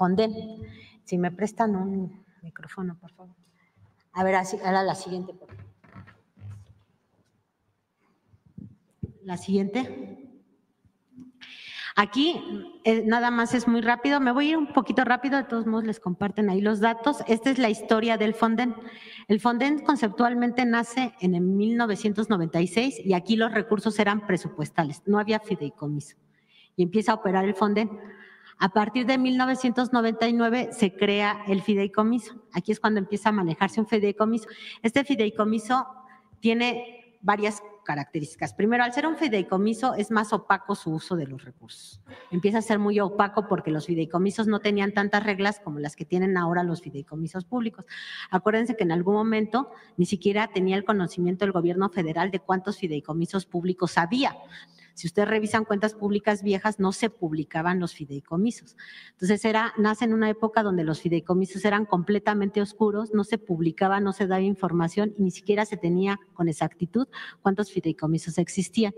Fonden. Si me prestan un micrófono, por favor. A ver, ahora la siguiente, por favor. La siguiente. Aquí nada más es muy rápido, me voy a ir un poquito rápido, de todos modos les comparten ahí los datos. Esta es la historia del Fonden. El Fonden conceptualmente nace en el 1996 y aquí los recursos eran presupuestales, no había fideicomiso. Y empieza a operar el Fonden. A partir de 1999 se crea el fideicomiso. Aquí es cuando empieza a manejarse un fideicomiso. Este fideicomiso tiene varias características. Primero, al ser un fideicomiso es más opaco su uso de los recursos. Empieza a ser muy opaco porque los fideicomisos no tenían tantas reglas como las que tienen ahora los fideicomisos públicos. Acuérdense que en algún momento ni siquiera tenía el conocimiento el gobierno federal de cuántos fideicomisos públicos había. Si ustedes revisan cuentas públicas viejas, no se publicaban los fideicomisos. Entonces nace en una época donde los fideicomisos eran completamente oscuros, no se publicaba, no se daba información y ni siquiera se tenía con exactitud cuántos fideicomisos existían.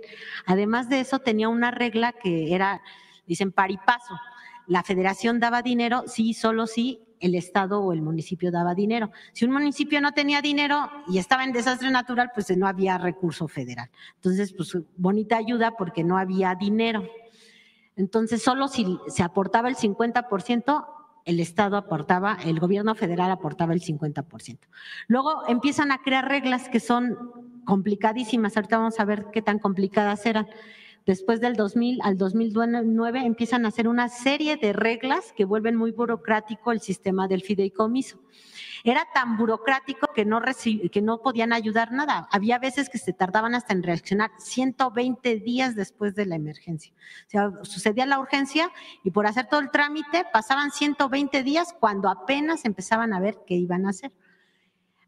Además de eso, tenía una regla que era, dicen, par y paso. La federación daba dinero, sí, solo sí, el Estado o el municipio daba dinero. Si un municipio no tenía dinero y estaba en desastre natural, pues no había recurso federal. Entonces, pues bonita ayuda porque no había dinero. Entonces, solo si se aportaba el 50%, el Estado aportaba, el gobierno federal aportaba el 50%. Luego empiezan a crear reglas que son complicadísimas. Ahorita vamos a ver qué tan complicadas eran. Después del 2000 al 2009 empiezan a hacer una serie de reglas que vuelven muy burocrático el sistema del fideicomiso. Era tan burocrático que no podían ayudar nada. Había veces que se tardaban hasta en reaccionar 120 días después de la emergencia. O sea, sucedía la urgencia y por hacer todo el trámite pasaban 120 días cuando apenas empezaban a ver qué iban a hacer.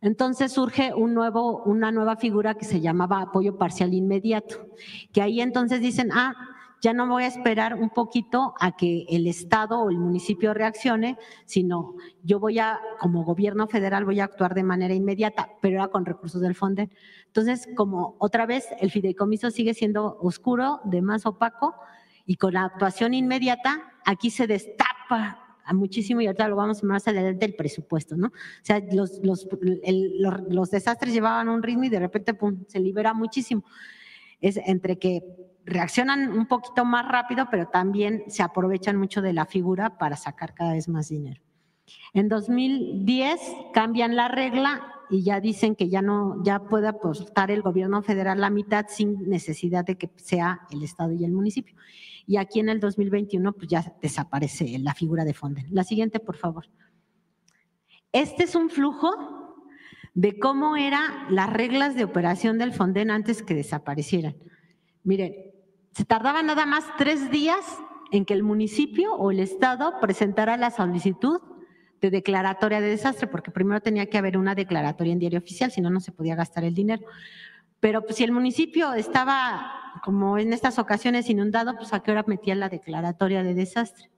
Entonces surge una nueva figura que se llamaba apoyo parcial inmediato, que ahí entonces dicen, ya no voy a esperar un poquito a que el Estado o el municipio reaccione, sino yo como gobierno federal voy a actuar de manera inmediata, pero era con recursos del Fonden. Entonces, como otra vez el fideicomiso sigue siendo oscuro, de más opaco, y con la actuación inmediata, aquí se destapa muchísimo y ahorita lo vamos a ver más adelante el presupuesto, ¿no? O sea, los desastres llevaban un ritmo y de repente, pum, se libera muchísimo. Es entre que reaccionan un poquito más rápido, pero también se aprovechan mucho de la figura para sacar cada vez más dinero. En 2010 cambian la regla y ya dicen que ya puede aportar el gobierno federal la mitad sin necesidad de que sea el Estado y el municipio. Y aquí en el 2021 pues ya desaparece la figura de Fonden. La siguiente, por favor. Este es un flujo de cómo eran las reglas de operación del Fonden antes que desaparecieran. Miren, se tardaba nada más 3 días en que el municipio o el Estado presentara la solicitud de declaratoria de desastre, porque primero tenía que haber una declaratoria en diario oficial, si no, no se podía gastar el dinero. Pero pues, si el municipio estaba, como en estas ocasiones, inundado, pues a qué hora metía la declaratoria de desastre.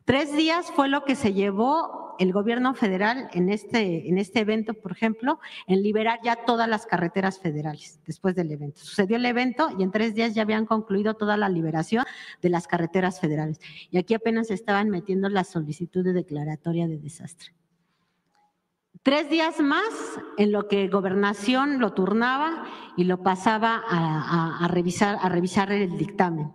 3 días fue lo que se llevó el gobierno federal en este evento, por ejemplo, en liberar ya todas las carreteras federales después del evento. Sucedió el evento y en 3 días ya habían concluido toda la liberación de las carreteras federales. Y aquí apenas estaban metiendo la solicitud de declaratoria de desastre. 3 días más en lo que Gobernación lo turnaba y lo pasaba a revisar el dictamen.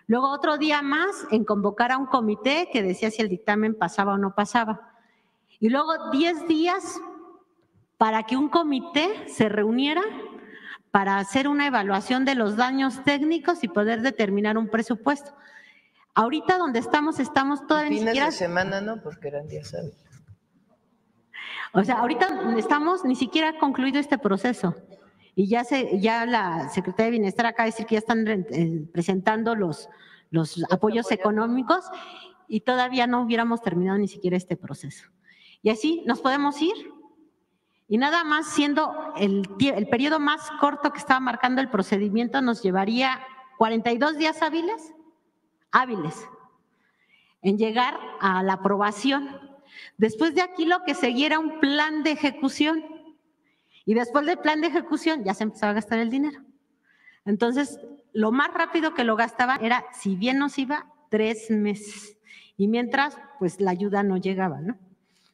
Luego otro día más en convocar a un comité que decía si el dictamen pasaba o no pasaba. Y luego 10 días para que un comité se reuniera para hacer una evaluación de los daños técnicos y poder determinar un presupuesto. Ahorita donde estamos todavía ni siquiera… Fines de semana no, porque eran días hábiles. O sea, ahorita estamos ni siquiera concluido este proceso. Y ya la Secretaría de Bienestar acaba de decir que ya están presentando los apoyos económicos y todavía no hubiéramos terminado ni siquiera este proceso. Y así nos podemos ir. Y nada más siendo el periodo más corto que estaba marcando el procedimiento nos llevaría 42 días hábiles en llegar a la aprobación. Después de aquí lo que seguía era un plan de ejecución. Y después del plan de ejecución ya se empezaba a gastar el dinero. Entonces, lo más rápido que lo gastaban era, si bien nos iba, 3 meses. y mientras, pues la ayuda no llegaba, ¿no?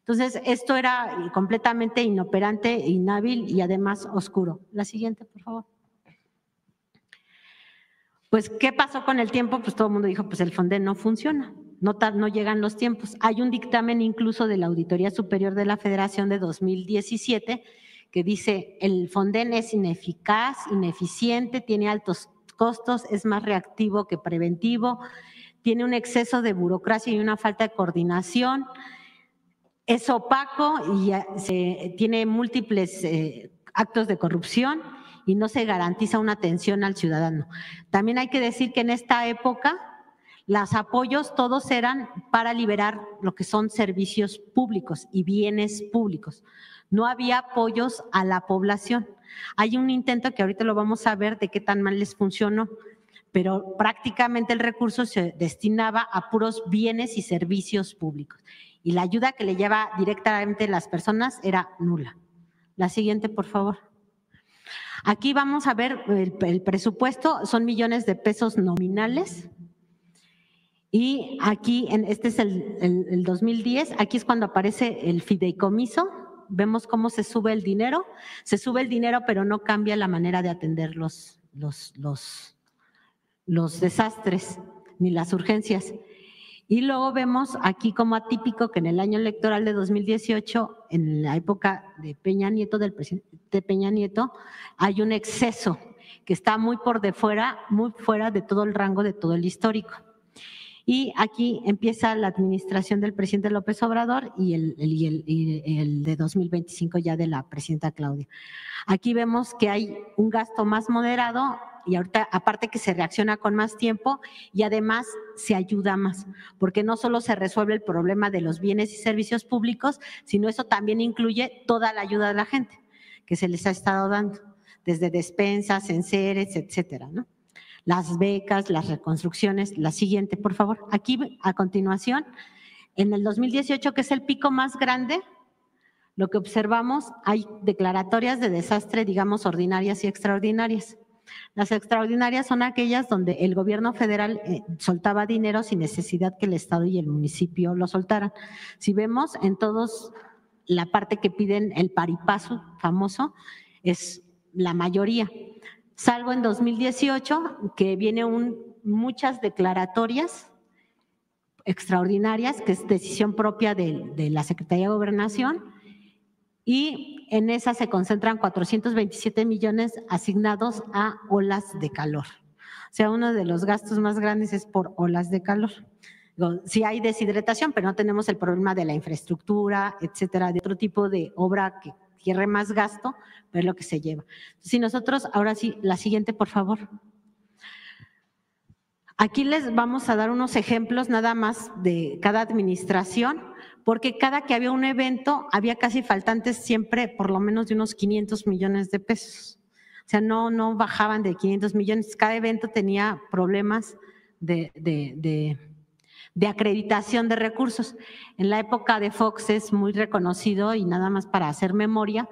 Entonces, esto era completamente inoperante, inhábil y además oscuro. La siguiente, por favor. Pues, ¿qué pasó con el tiempo? Pues todo el mundo dijo, pues el Fonden no funciona, no llegan los tiempos. Hay un dictamen incluso de la Auditoría Superior de la Federación de 2017 que dice, el Fonden es ineficaz, ineficiente, tiene altos costos, es más reactivo que preventivo, tiene un exceso de burocracia y una falta de coordinación, es opaco y tiene múltiples actos de corrupción y no se garantiza una atención al ciudadano. También hay que decir que en esta época los apoyos todos eran para liberar lo que son servicios públicos y bienes públicos. No había apoyos a la población. Hay un intento que ahorita lo vamos a ver de qué tan mal les funcionó, pero prácticamente el recurso se destinaba a puros bienes y servicios públicos. Y la ayuda que le lleva directamente a las personas era nula. La siguiente, por favor. Aquí vamos a ver el presupuesto, son millones de pesos nominales. Y aquí, este es el 2010, aquí es cuando aparece el fideicomiso. Vemos cómo se sube el dinero pero no cambia la manera de atender los desastres ni las urgencias. Y luego vemos aquí como atípico que en el año electoral de 2018, en la época de Peña Nieto, del presidente Peña Nieto, hay un exceso que está muy fuera de todo el rango de todo el histórico. Y aquí empieza la administración del presidente López Obrador y el de 2025 ya de la presidenta Claudia. Aquí vemos que hay un gasto más moderado y ahorita aparte que se reacciona con más tiempo y además se ayuda más, porque no solo se resuelve el problema de los bienes y servicios públicos, sino eso también incluye toda la ayuda de la gente que se les ha estado dando, desde despensas, enseres, etcétera, ¿no? Las becas, las reconstrucciones. La siguiente, por favor. Aquí, a continuación, en el 2018, que es el pico más grande, lo que observamos, hay declaratorias de desastre, digamos, ordinarias y extraordinarias. Las extraordinarias son aquellas donde el gobierno federal soltaba dinero sin necesidad que el Estado y el municipio lo soltaran. Si vemos en todos la parte que piden el paripazo famoso, es la mayoría. Salvo en 2018, que viene muchas declaratorias extraordinarias, que es decisión propia de la Secretaría de Gobernación, y en esas se concentran 427 millones asignados a olas de calor. O sea, uno de los gastos más grandes es por olas de calor. Sí hay deshidratación, pero no tenemos el problema de la infraestructura, etcétera, de otro tipo de obra que quiere más gasto, pero es lo que se lleva. Si nosotros, ahora sí, la siguiente, por favor. Aquí les vamos a dar unos ejemplos nada más de cada administración, porque cada que había un evento, había casi faltantes siempre por lo menos de unos 500 millones de pesos. O sea, no bajaban de 500 millones. Cada evento tenía problemas de acreditación de recursos. En la época de Fox es muy reconocido y nada más para hacer memoria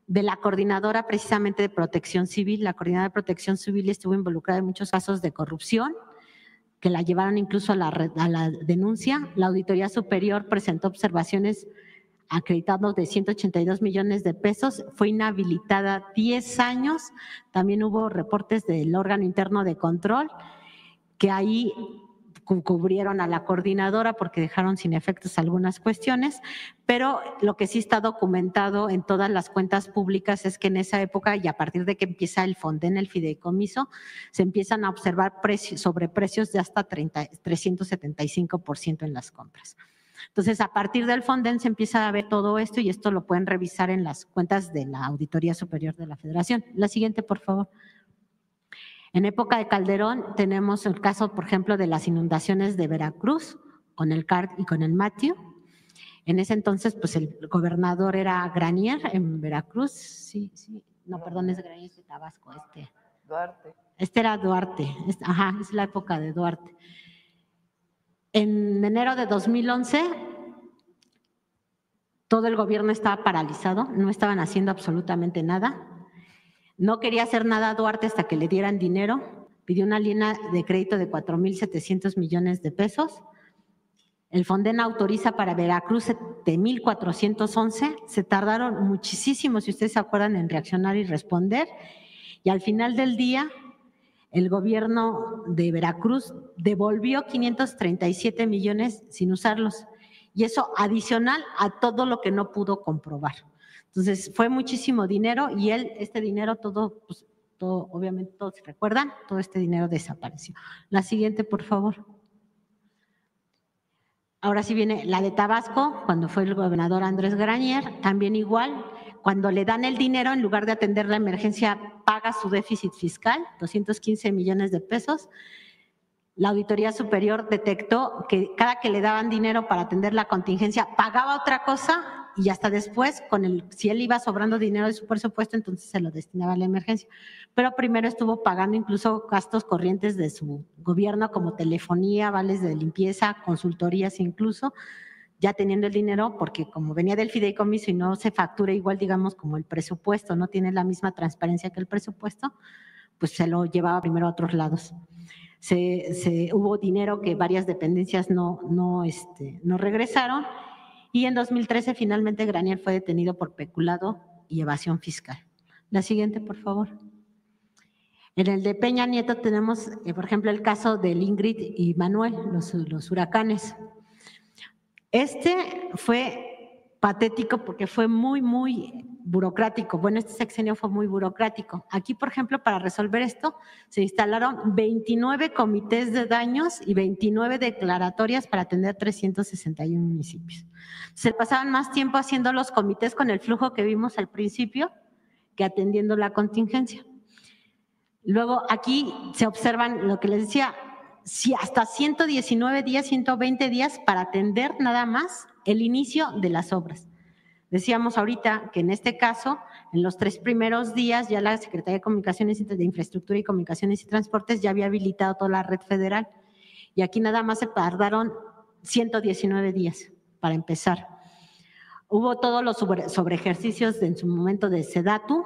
de la coordinadora precisamente de Protección Civil. La coordinadora de Protección Civil estuvo involucrada en muchos casos de corrupción que la llevaron incluso a la denuncia. La Auditoría Superior presentó observaciones acreditando de 182 millones de pesos, fue inhabilitada 10 años, también hubo reportes del órgano interno de control que ahí cubrieron a la coordinadora porque dejaron sin efectos algunas cuestiones, pero lo que sí está documentado en todas las cuentas públicas es que en esa época y a partir de que empieza el Fonden, el fideicomiso, se empiezan a observar sobreprecios de hasta 375% en las compras. Entonces, a partir del Fonden se empieza a ver todo esto y esto lo pueden revisar en las cuentas de la Auditoría Superior de la Federación. La siguiente, por favor. En época de Calderón tenemos el caso, por ejemplo, de las inundaciones de Veracruz con el CART y con el Matthew. En ese entonces, pues el gobernador era Granier en Veracruz. Sí, no, perdón, es Granier de Tabasco. Duarte. Este era Duarte, es la época de Duarte. En enero de 2011, todo el gobierno estaba paralizado, no estaban haciendo absolutamente nada. No quería hacer nada Duarte hasta que le dieran dinero, pidió una línea de crédito de 4,700 millones de pesos El Fonden autoriza para Veracruz 7,411. Se tardaron muchísimo, si ustedes se acuerdan, en reaccionar y responder. Y al final del día, el gobierno de Veracruz devolvió 537 millones sin usarlos. Y eso adicional a todo lo que no pudo comprobar. Entonces, fue muchísimo dinero y este dinero todo, pues, todo, obviamente todos se recuerdan, todo este dinero desapareció. La siguiente, por favor. Ahora sí viene la de Tabasco, cuando fue el gobernador Andrés Granier, también igual, cuando le dan el dinero, en lugar de atender la emergencia, paga su déficit fiscal, 215 millones de pesos. La Auditoría Superior detectó que cada que le daban dinero para atender la contingencia, pagaba otra cosa y hasta después, si él iba sobrando dinero de su presupuesto, entonces se lo destinaba a la emergencia. Pero primero estuvo pagando incluso gastos corrientes de su gobierno, como telefonía, vales de limpieza, consultorías incluso, ya teniendo el dinero, porque como venía del fideicomiso y no se factura igual, digamos, como el presupuesto, no tiene la misma transparencia que el presupuesto, pues se lo llevaba primero a otros lados. Hubo dinero que varias dependencias no regresaron, y en 2013 finalmente Granier fue detenido por peculado y evasión fiscal. La siguiente, por favor. En el de Peña Nieto tenemos, por ejemplo, el caso del Ingrid y Manuel, los huracanes. Este fue patético porque fue muy, muy burocrático. Bueno, este sexenio fue muy burocrático. Aquí, por ejemplo, para resolver esto, se instalaron 29 comités de daños y 29 declaratorias para atender 361 municipios. Se pasaban más tiempo haciendo los comités con el flujo que vimos al principio que atendiendo la contingencia. Luego aquí se observan lo que les decía, si hasta 119 días, 120 días para atender nada más el inicio de las obras. Decíamos ahorita que en este caso, en los 3 primeros días, ya la Secretaría de Comunicaciones, de Infraestructura y Comunicaciones y Transportes ya había habilitado toda la red federal. Y aquí nada más se tardaron 119 días para empezar. Hubo todos los sobreejercicios en su momento de SEDATU,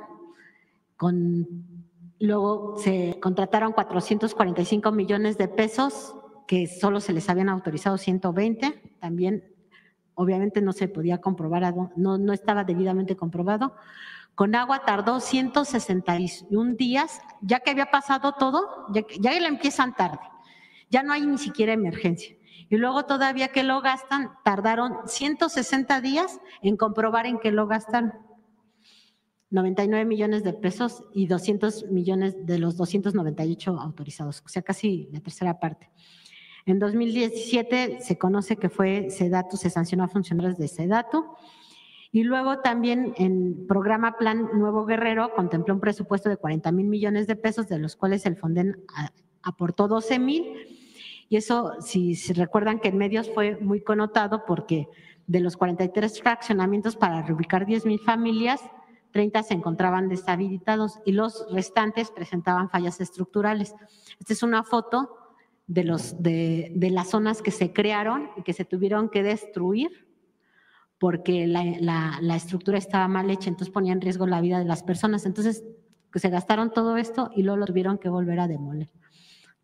luego se contrataron 445 millones de pesos, que solo se les habían autorizado 120, también obviamente no se podía comprobar, no estaba debidamente comprobado. Con agua tardó 161 días, ya que había pasado todo, ya la empiezan tarde, ya no hay ni siquiera emergencia. Y luego todavía que lo gastan, tardaron 160 días en comprobar en qué lo gastaron. 99 millones de pesos y 200 millones de los 298 autorizados, o sea, casi la tercera parte. En 2017 se conoce que fue SEDATU, se sancionó a funcionarios de SEDATU, y luego también en programa Plan Nuevo Guerrero contempló un presupuesto de 40,000 millones de pesos, de los cuales el Fonden aportó 12,000, y eso, si recuerdan que en medios fue muy connotado porque de los 43 fraccionamientos para reubicar 10,000 familias, 30 se encontraban deshabilitados y los restantes presentaban fallas estructurales. Esta es una foto de las zonas que se crearon y que se tuvieron que destruir porque la estructura estaba mal hecha, entonces ponía en riesgo la vida de las personas. Entonces se gastaron todo esto y luego lo tuvieron que volver a demoler.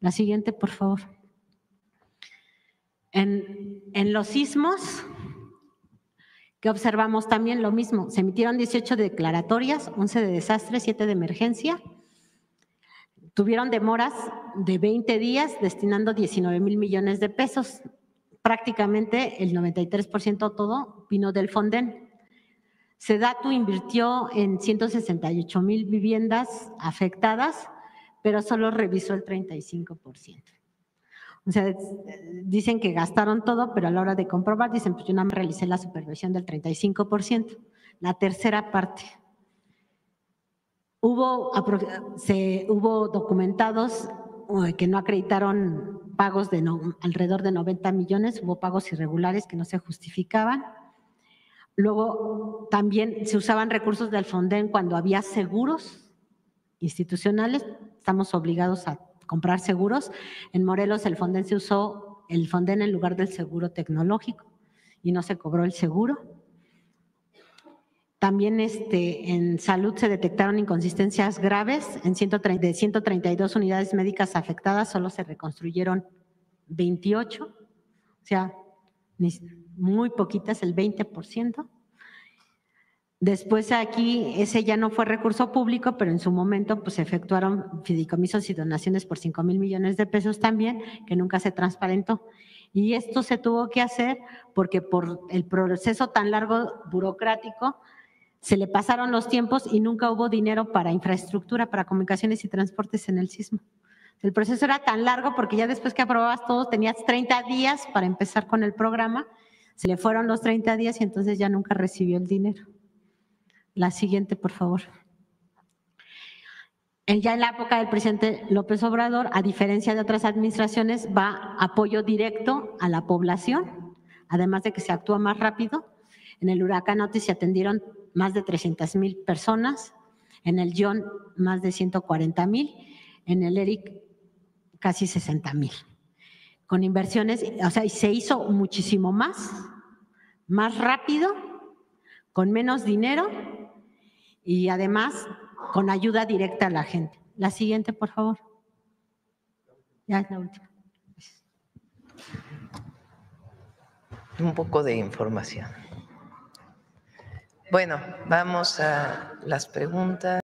La siguiente, por favor. En los sismos, que observamos también lo mismo, se emitieron 18 declaratorias, 11 de desastre, 7 de emergencia. Tuvieron demoras de 20 días destinando 19,000 millones de pesos. Prácticamente el 93% todo vino del Fonden. SEDATU invirtió en 168,000 viviendas afectadas, pero solo revisó el 35%. O sea, dicen que gastaron todo, pero a la hora de comprobar, dicen, pues yo nada más realicé la supervisión del 35%, la tercera parte. Hubo documentados que no acreditaron pagos de alrededor de 90 millones, hubo pagos irregulares que no se justificaban. Luego también se usaban recursos del Fonden cuando había seguros institucionales, estamos obligados a comprar seguros. En Morelos el Fonden se usó en lugar del seguro tecnológico y no se cobró el seguro. También en salud se detectaron inconsistencias graves, de 132 unidades médicas afectadas solo se reconstruyeron 28, o sea, muy poquitas, el 20%. Después aquí, ese ya no fue recurso público, pero en su momento pues se efectuaron fideicomisos y donaciones por 5,000 millones de pesos también, que nunca se transparentó. Y esto se tuvo que hacer porque por el proceso tan largo burocrático se le pasaron los tiempos y nunca hubo dinero para infraestructura, para comunicaciones y transportes en el sismo. El proceso era tan largo porque ya después que aprobabas todo tenías 30 días para empezar con el programa, se le fueron los 30 días y entonces ya nunca recibió el dinero. La siguiente, por favor. Ya en la época del presidente López Obrador, a diferencia de otras administraciones, va apoyo directo a la población, además de que se actúa más rápido. En el huracán Otis se atendieron más de 300,000 personas, en el John más de 140,000, en el Eric casi 60,000. Con inversiones, o sea, se hizo muchísimo más rápido, con menos dinero y además con ayuda directa a la gente. La siguiente, por favor. Ya es la última. Un poco de información. Bueno, vamos a las preguntas.